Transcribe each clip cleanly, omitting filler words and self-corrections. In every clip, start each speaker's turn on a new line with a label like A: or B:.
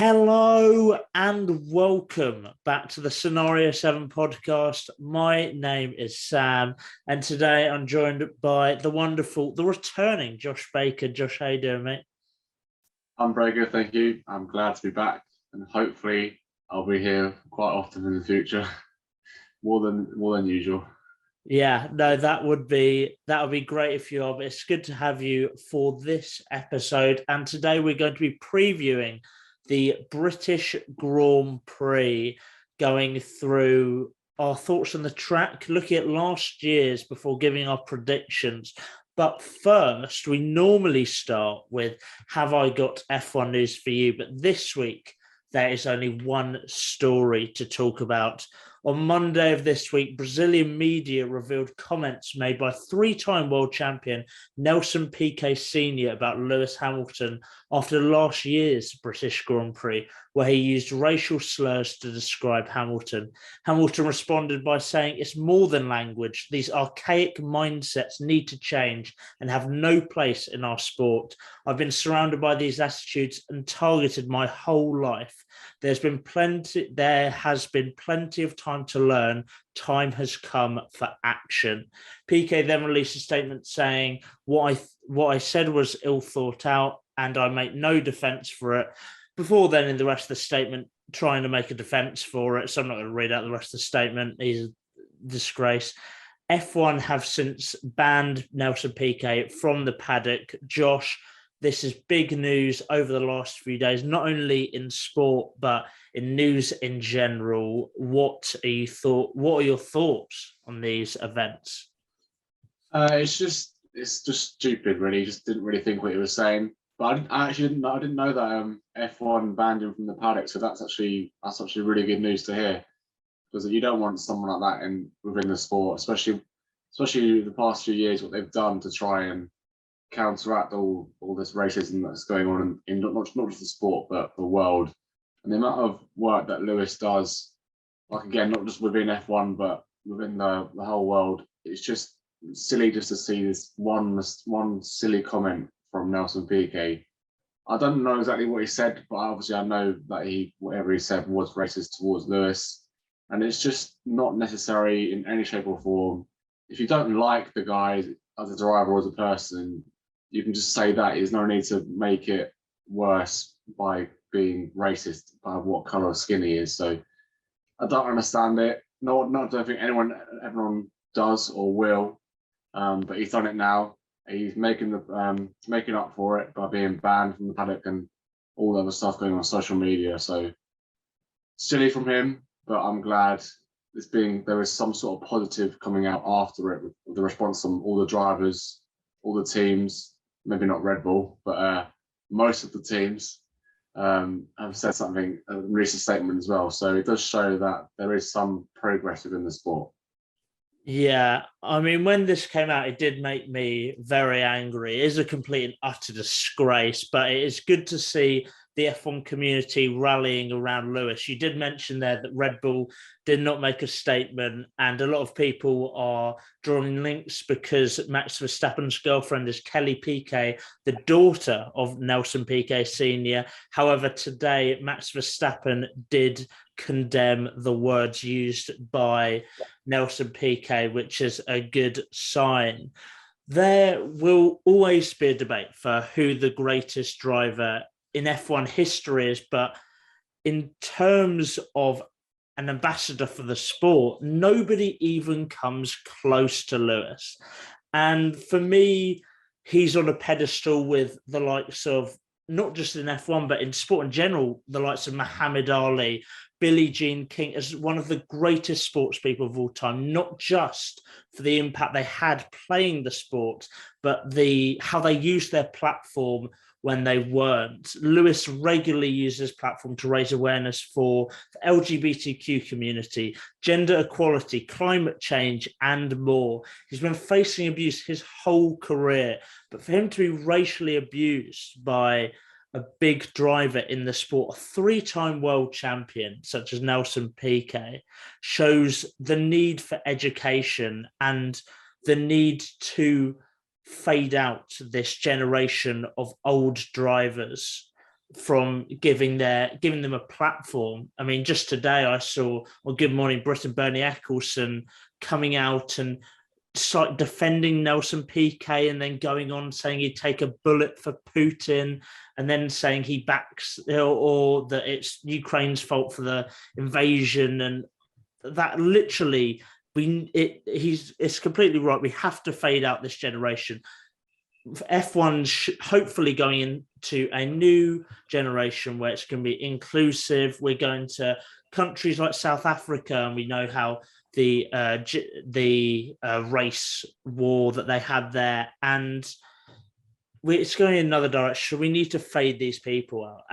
A: Hello and welcome back to the Scenario 7 podcast. My name is Sam, and today I'm joined by the returning Josh Baker. Josh, how you doing, mate?
B: I'm very good, thank you. I'm glad to be back, and hopefully I'll be here quite often in the future, more than usual.
A: Yeah, no, that would be great if you are, but it's good to have you for this episode. And today we're going to be previewing the British Grand Prix, going through our thoughts on the track, looking at last year's before giving our predictions. But first, we normally start with, have I got F1 news for you? But this week, there is only one story to talk about. On Monday of this week, Brazilian media revealed comments made by three-time world champion Nelson Piquet Sr. about Lewis Hamilton after last year's British Grand Prix, where he used racial slurs to describe Hamilton. Hamilton responded by saying, "It's more than language. These archaic mindsets need to change and have no place in our sport. I've been surrounded by these attitudes and targeted my whole life. There has been plenty of time to learn. Time has come for action." Piquet then released a statement saying, what I said was ill thought out and I make no defense for it. Before then, in the rest of the statement, trying to make a defense for it. So I'm not going to read out the rest of the statement. He's a disgrace. F1 have since banned Nelson Piquet from the paddock. Josh, this is big news over the last few days, not only in sport, but in news in general. What are your thoughts on these events?
B: It's just stupid, really. Just didn't really think what he was saying. But I didn't know that F1 banned him from the paddock. So that's actually really good news to hear, because you don't want someone like that within the sport, especially the past few years, what they've done to try and counteract all this racism that's going on in not just the sport but the world, and the amount of work that Lewis does, like, again, not just within F1 but within the whole world. It's just silly just to see this one silly comment from Nelson Piquet. I don't know exactly what he said, but obviously I know that whatever he said was racist towards Lewis, and it's just not necessary in any shape or form. If you don't like the guy as a driver or as a person, you can just say that. There's no need to make it worse by being racist by what colour of skin he is. So I don't understand it. No, I don't think everyone does or will. But he's done it now. He's making up for it by being banned from the paddock and all the other stuff going on social media. So silly from him, but I'm glad there is some sort of positive coming out after it, with the response from all the drivers, all the teams. Maybe not Red Bull, but most of the teams have said something, released a statement as well. So it does show that there is some progress within the sport.
A: Yeah, I mean, when this came out, it did make me very angry. It is a complete and utter disgrace, but it is good to see the F1 community rallying around Lewis. You did mention there that Red Bull did not make a statement, and a lot of people are drawing links because Max Verstappen's girlfriend is Kelly Piquet, the daughter of Nelson Piquet Sr. However, today, Max Verstappen did condemn the words used by Nelson Piquet, which is a good sign. There will always be a debate for who the greatest driver in F1 history is, but in terms of an ambassador for the sport, nobody even comes close to Lewis. And for me, he's on a pedestal with the likes of, not just in F1, but in sport in general, the likes of Muhammad Ali, Billie Jean King, as one of the greatest sports people of all time, not just for the impact they had playing the sport, but how they used their platform when they weren't. Lewis regularly uses his platform to raise awareness for the LGBTQ community, gender equality, climate change, and more. He's been facing abuse his whole career, but for him to be racially abused by a big driver in the sport, a three-time world champion such as Nelson Piquet, shows the need for education and the need to fade out this generation of old drivers. from giving them a platform. I mean, just today I saw on Good Morning Britain, Bernie Ecclestone coming out and defending Nelson Piquet, and then going on saying he'd take a bullet for Putin, and then saying he backs or that it's Ukraine's fault for the invasion. And that literally, it's completely right. We have to fade out this generation. F1's hopefully going into a new generation where it's going to be inclusive. We're going to countries like South Africa, and we know how the race war that they had there, and it's going in another direction. We need to fade these people out.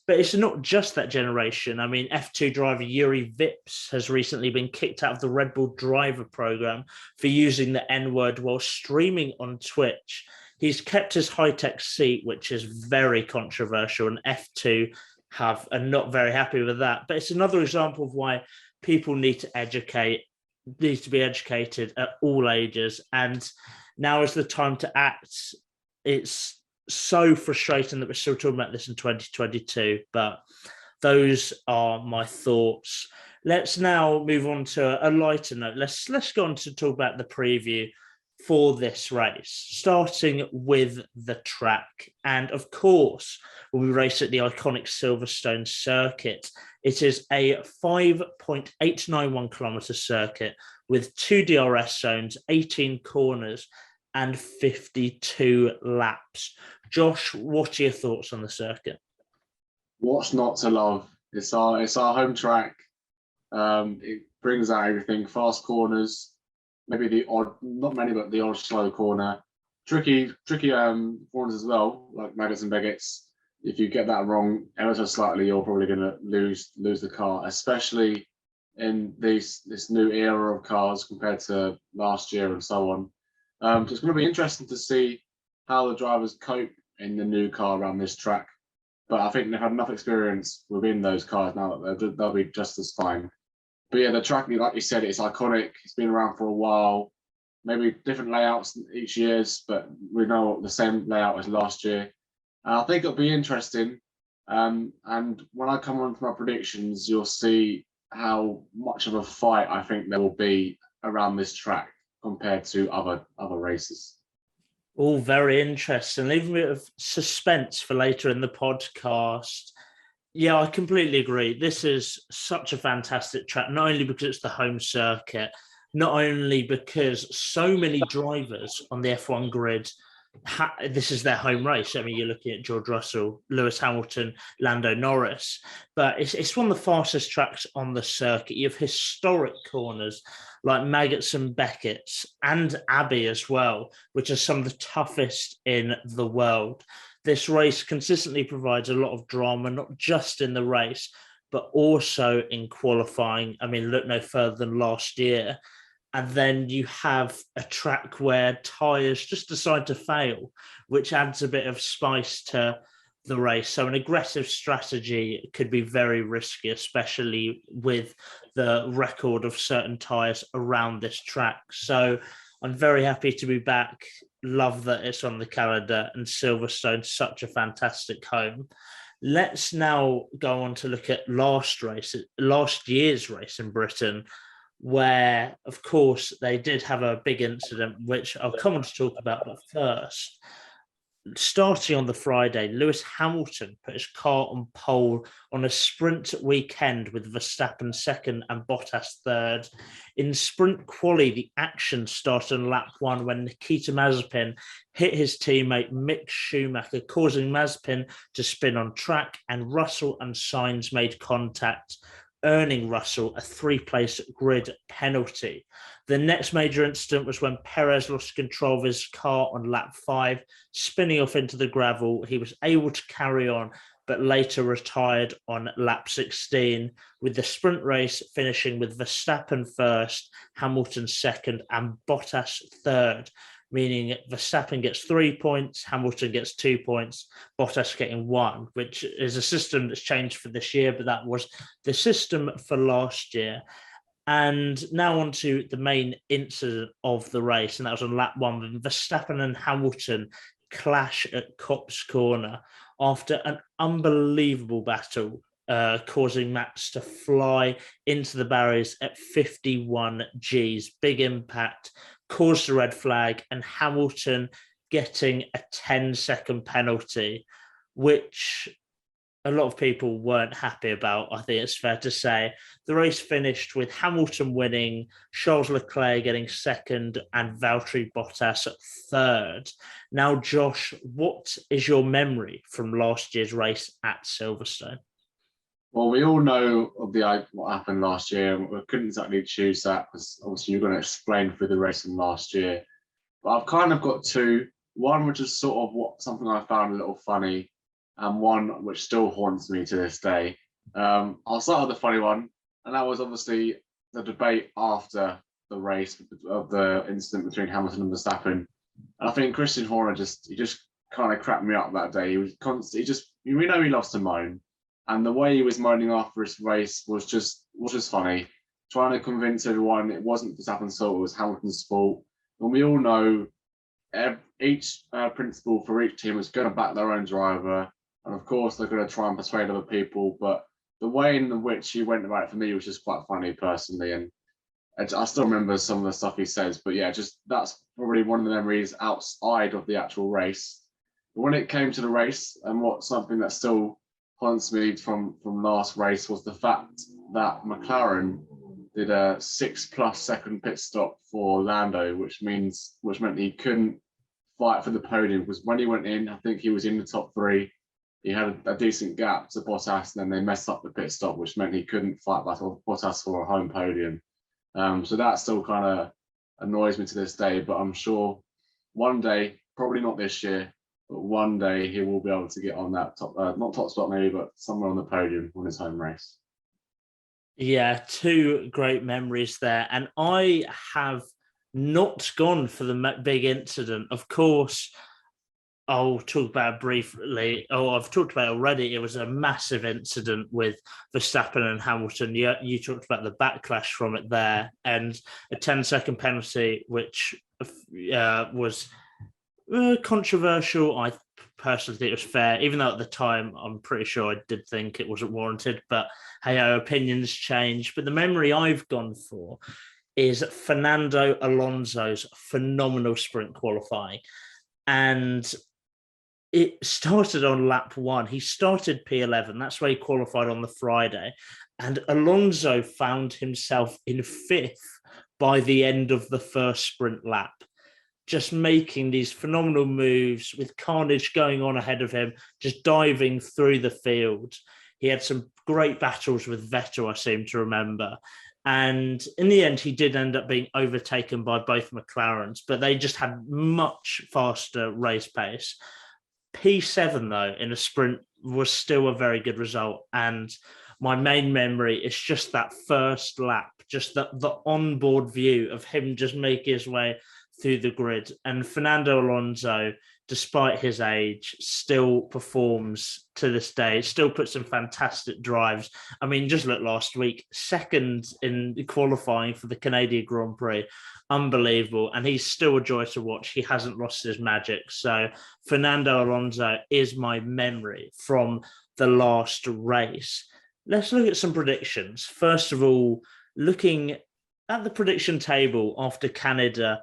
A: But it's not just that generation. I mean, F2 driver Yuri Vips has recently been kicked out of the Red Bull driver program for using the N-word while streaming on Twitch. He's kept his high-tech seat, which is very controversial, and F2 are not very happy with that. But it's another example of why people need to be educated at all ages. And now is the time to act. It's so frustrating that we're still talking about this in 2022, but those are my thoughts. Let's now move on to a lighter note. Let's go on to talk about the preview for this race, starting with the track. And of course, we race at the iconic Silverstone circuit. It is a 5.891 kilometre circuit with 2 DRS zones, 18 corners, and 52 laps. Josh, what are your thoughts on the circuit?
B: What's not to love? It's our home track. It brings out everything. Fast corners, maybe the odd, not many, but the odd slow corner. Tricky corners as well, like Maggots and Begets. If you get that wrong ever so slightly, you're probably going to lose the car, especially in this new era of cars compared to last year and so on. So it's going to be interesting to see how the drivers cope in the new car around this track. But I think they've had enough experience within those cars now that they'll be just as fine. But yeah, the track, like you said, it's iconic. It's been around for a while. Maybe different layouts each year, but we know the same layout as last year. I think it'll be interesting. And when I come on to my predictions, you'll see how much of a fight I think there will be around this track compared to other races.
A: All very interesting. Leaving a bit of suspense for later in the podcast. Yeah, I completely agree. This is such a fantastic track, not only because it's the home circuit, not only because so many drivers on the F1 grid, this is their home race. I mean, you're looking at George Russell, Lewis Hamilton, Lando Norris, but it's one of the fastest tracks on the circuit. You have historic corners like Maggots and Beckett's and Abbey as well, which are some of the toughest in the world. This race consistently provides a lot of drama, not just in the race, but also in qualifying. I mean, look no further than last year. And then you have a track where tyres just decide to fail, which adds a bit of spice to the race. So an aggressive strategy could be very risky, especially with the record of certain tyres around this track. So I'm very happy to be back. Love that it's on the calendar, and Silverstone's such a fantastic home. Let's now go on to look at last year's race in Britain, where, of course, they did have a big incident, which I'll come on to talk about. But first, starting on the Friday, Lewis Hamilton put his car on pole on a sprint weekend with Verstappen second and Bottas third. In sprint quali, the action started on lap 1 when Nikita Mazepin hit his teammate Mick Schumacher, causing Mazepin to spin on track, and Russell and Sainz made contact, earning Russell a 3-place grid penalty. The next major incident was when Perez lost control of his car on lap 5, spinning off into the gravel. He was able to carry on, but later retired on lap 16, with the sprint race finishing with Verstappen first, Hamilton second, and Bottas third, meaning Verstappen gets 3 points, Hamilton gets 2 points, Bottas getting 1, which is a system that's changed for this year, but that was the system for last year. And now on to the main incident of the race, and that was on lap 1, when Verstappen and Hamilton clash at Copse Corner after an unbelievable battle, causing Max to fly into the barriers at 51 Gs. Big impact, caused the red flag, and Hamilton getting a 10-second penalty, which a lot of people weren't happy about, I think it's fair to say. The race finished with Hamilton winning, Charles Leclerc getting second, and Valtteri Bottas at third. Now, Josh, what is your memory from last year's race at Silverstone?
B: Well, we all know of what happened last year. We couldn't exactly choose that because obviously you're going to explain through the racing last year. But I've kind of got two. One which is sort of something I found a little funny, and one which still haunts me to this day. I'll start with the funny one, and that was obviously the debate after the race of the incident between Hamilton and Verstappen. And I think Christian Horner just kind of cracked me up that day. He was constantly we know he loves to moan, and the way he was moaning after his race was just funny, trying to convince everyone it wasn't Verstappen's fault, it was Hamilton's fault. And we all know each principal for each team is going to back their own driver. And of course, they're going to try and persuade other people. But the way in which he went about it for me was just quite funny personally. And I still remember some of the stuff he says. But yeah, that's probably one of the memories outside of the actual race. But when it came to the race, and something that still haunts me from last race was the fact that McLaren did a 6+ second pit stop for Lando, which meant he couldn't fight for the podium, because when he went in, I think he was in the top 3. He had a decent gap to Bottas, and then they messed up the pit stop, which meant he couldn't fight back with Bottas for a home podium. So that still kind of annoys me to this day, but I'm sure one day, probably not this year, but one day he will be able to get on that not top spot maybe, but somewhere on the podium on his home race.
A: Yeah, two great memories there. And I have not gone for the big incident. Of course, I'll talk about it briefly. I've talked about it already. It was a massive incident with Verstappen and Hamilton. You talked about the backlash from it there, and a 10-second penalty, which was controversial. I personally think it was fair, even though at the time I'm pretty sure I did think it wasn't warranted. But hey, our opinions change. But the memory I've gone for is Fernando Alonso's phenomenal sprint qualifying. And it started on lap 1. He started P11. That's where he qualified on the Friday. And Alonso found himself in 5th by the end of the first sprint lap, just making these phenomenal moves with carnage going on ahead of him, just diving through the field. He had some great battles with Vettel, I seem to remember. And in the end, he did end up being overtaken by both McLarens, but they just had much faster race pace. P7, though, in a sprint was still a very good result. And my main memory is just that first lap, just the onboard view of him just making his way through the grid. And Fernando Alonso, despite his age, still performs to this day, still puts in fantastic drives. I mean, just look last week, second in qualifying for the Canadian Grand Prix. Unbelievable. And he's still a joy to watch. He hasn't lost his magic. So Fernando Alonso is my memory from the last race. Let's look at some predictions. First of all, looking at the prediction table after Canada.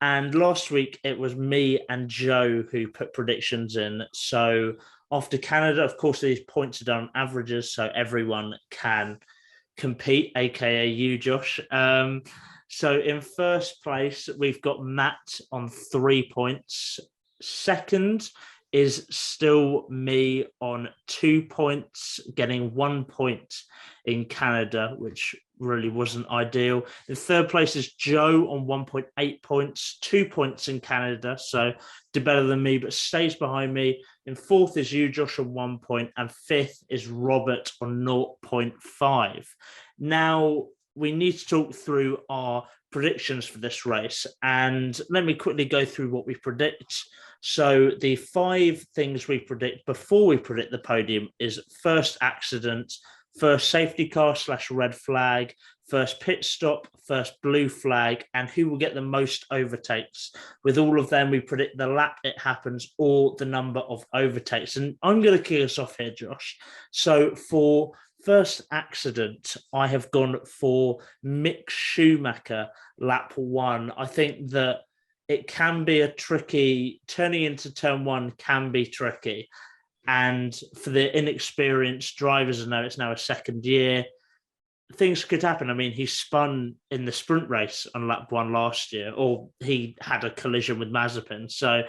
A: And last week, it was me and Joe who put predictions in. So after Canada, of course, these points are done on averages, so everyone can compete, aka you, Josh. So in first place, we've got Matt on 3 points. Second is still me on 2 points, getting 1 point in Canada, which really wasn't ideal. In third place is Joe on 1.8 points, 2 points in Canada, so did better than me, but stays behind me. In fourth is you, Josh, on 1 point, and fifth is Robert on 0.5. Now, we need to talk through our predictions for this race, and let me quickly go through what we predict. So the 5 things we predict before we predict the podium is first accident, first safety car / red flag, first pit stop, first blue flag, and who will get the most overtakes. With all of them, we predict the lap it happens or the number of overtakes. And I'm going to kick us off here, Josh. So for first accident, I have gone for Mick Schumacher, lap 1. I think that it can be a tricky, turning into turn 1 can be tricky. And for the inexperienced drivers, I know it's now a second year, things could happen. I mean, he spun in the sprint race on lap 1 last year, or he had a collision with Mazepin. So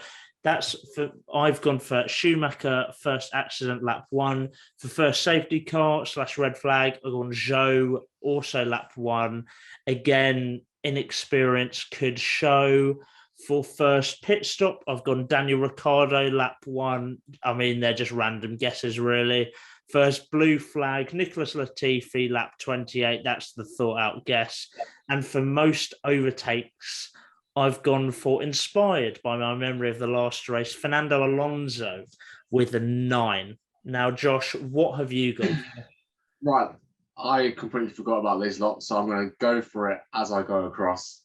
A: I've gone for Schumacher, first accident, lap 1. For first safety car / red flag, I've gone Zhou, also lap 1. Again, inexperience could show. For first pit stop, I've gone Daniel Ricciardo, lap 1. I mean, they're just random guesses, really. First blue flag, Nicholas Latifi, lap 28. That's the thought out guess. And for most overtakes, I've gone for, inspired by my memory of the last race, Fernando Alonso with a 9. Now, Josh, what have you got?
B: Right. I completely forgot about these lots, so I'm going to go for it as I go across.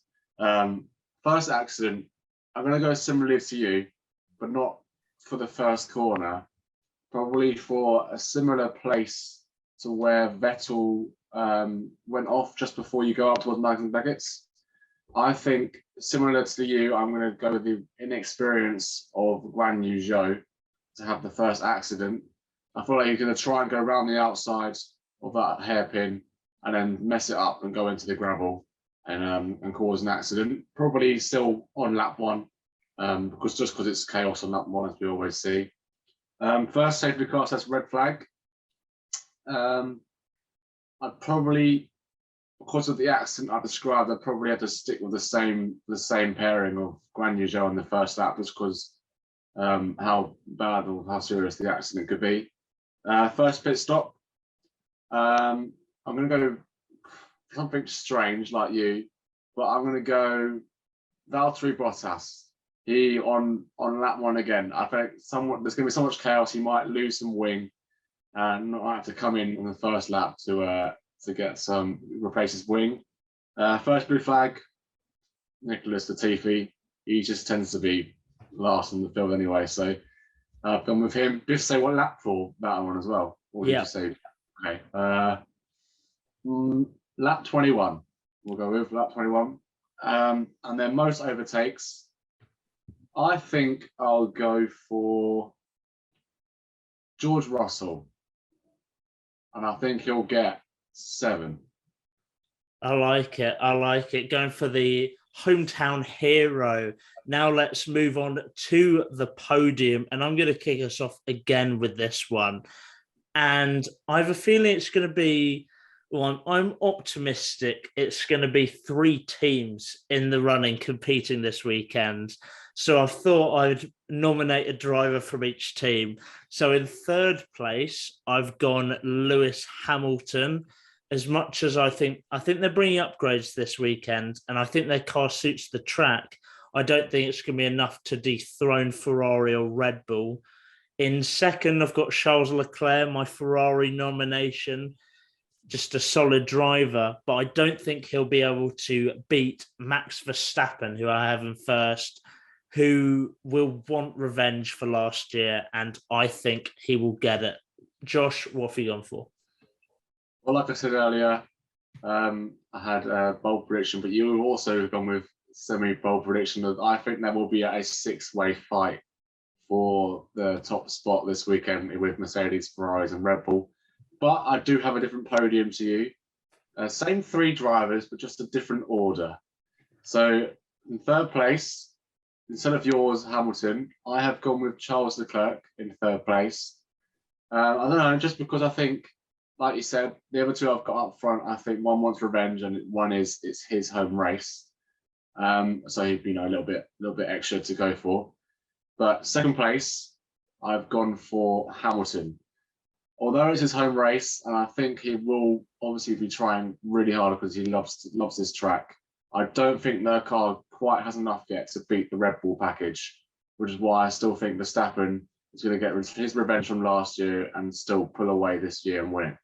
B: First accident, I'm going to go similarly to you, but not for the first corner. Probably for a similar place to where Vettel went off just before you go up towards Magnus Begets. I think, similar to you, I'm going to go with the inexperience of Guan Yu Zhou to have the first accident. I feel like you're going to try and go around the outside of that hairpin and then mess it up and go into the gravel and cause an accident. Probably still on lap 1, because it's chaos on lap 1, as we always see. First safety car, that's red flag. I'd probably, because of the accident I described, I'd probably have to stick with the same pairing of Guan Yu Zhou in the first lap, just because how bad or how serious the accident could be. First pit stop. I'm going to go something strange like you, but I'm going to go Valtteri Bottas. He on lap 1 again. I think there's going to be so much chaos. He might lose some wing and not have to come in on the first lap to get some replace his wing. First blue flag, Nicholas Latifi. He just tends to be last in the field anyway. So I've gone with him. Just say what lap for that one as well. Or did you say? Okay. Lap 21. We'll go with lap 21. And then most overtakes. I think I'll go for George Russell. And I think he'll get 7.
A: I like it. Going for the hometown hero. Now let's move on to the podium. And I'm going to kick us off again with this one. And I have a feeling it's going to be one. I'm optimistic it's going to be 3 teams in the running competing this weekend. So I thought I'd nominate a driver from each team. So in third place, I've gone Lewis Hamilton. As much as I think they're bringing upgrades this weekend, and I think their car suits the track, I don't think it's going to be enough to dethrone Ferrari or Red Bull. In second, I've got Charles Leclerc, my Ferrari nomination. Just a solid driver, but I don't think he'll be able to beat Max Verstappen, who I have in first, who will want revenge for last year, and I think he will get it. Josh, what have you gone for?
B: Well, like I said earlier, I had a bold prediction, but you also have gone with semi-bold prediction of I think there will be a 6-way fight for the top spot this weekend with Mercedes, Ferraris and Red Bull. But I do have a different podium to you. Same 3 drivers, but just a different order. So in third place, instead of yours, Hamilton, I have gone with Charles Leclerc in third place. I don't know, just because I think, like you said, the other 2 I've got up front, I think one wants revenge and one it's his home race. So a little bit extra to go for. But second place, I've gone for Hamilton. Although it's his home race, and I think he will obviously be trying really hard because he loves this track, I don't think their car quite has enough yet to beat the Red Bull package, which is why I still think Verstappen is going to get his revenge from last year and still pull away this year and win.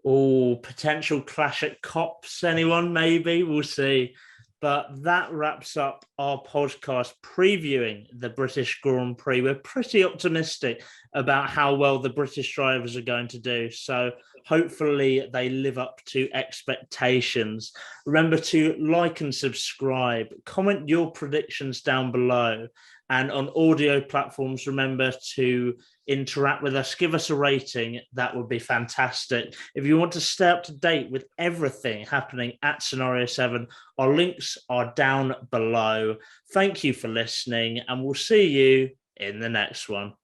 A: Oh, potential clash at Cops, anyone? Maybe we'll see. But that wraps up our podcast previewing the British Grand Prix. We're pretty optimistic about how well the British drivers are going to do. So hopefully they live up to expectations. Remember to like and subscribe. Comment your predictions down below. And on audio platforms, remember to interact with us, give us a rating. That would be fantastic. If you want to stay up to date with everything happening at Scenario 7, our links are down below. Thank you for listening, and we'll see you in the next one.